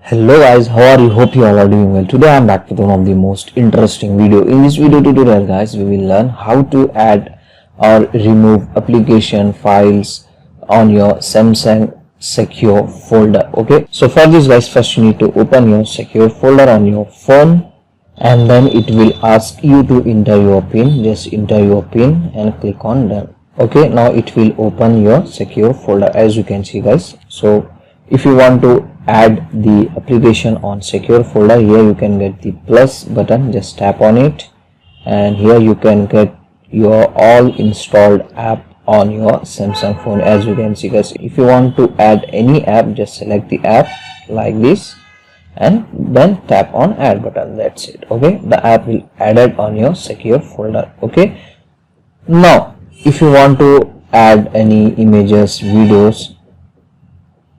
Hello guys, how are you? Hope you all are doing well. Today I am back with one of the most interesting video. In this video tutorial guys, we will learn how to add or remove application files on your Samsung secure folder. Okay, so for this guys, first you need to open your secure folder on your phone, and then it will ask you to enter your pin. Just enter your pin and click on done. Okay, now it will open your secure folder as you can see guys. So if you want to add the application on secure folder, here you can get the plus button. Just tap on it, and here you can get your all installed app on your Samsung phone. As you can see guys, if you want to add any app, just select the app like this and then tap on add button. That's it. Okay, the app will added on your secure folder. Okay, now if you want to add any images, videos,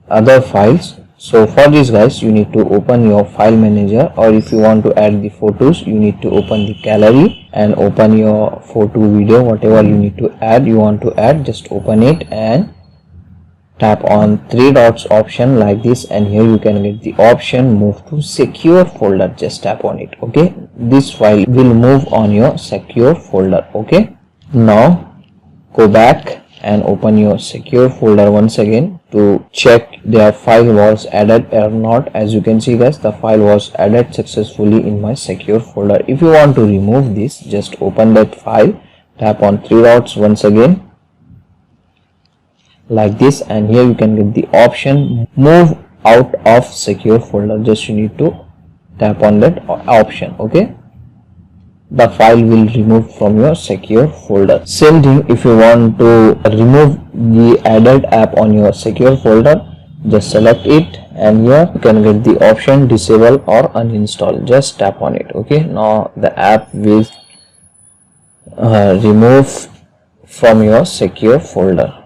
other files, so for this guys you need to open your file manager, or if you want to add the photos, you need to open the gallery and open your photo, video, whatever you need to add, you want to add, just open it and tap on three dots option like this, and here you can get the option move to secure folder. Just tap on it. Okay, this file will move on your secure folder. Okay, now go back and open your secure folder once again to check their file was added or not. As you can see guys, the file was added successfully in my secure folder. If you want to remove this, just open that file, tap on three dots once again like this, and here you can get the option move out of secure folder. Just you need to tap on that option. Okay, the file will remove from your secure folder. Same thing, if you want to remove the added app on your secure folder, just select it, and here you can get the option disable or uninstall. Just tap on it. Okay, now the app will remove from your secure folder.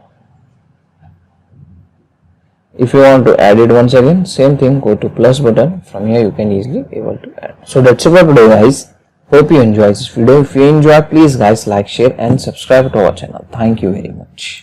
If you want to add it once again, same thing, go to plus button. From here you can easily able to add. So that's it for today guys. Hope you enjoyed this video. If you enjoy, please guys like, share and subscribe to our channel. Thank you very much.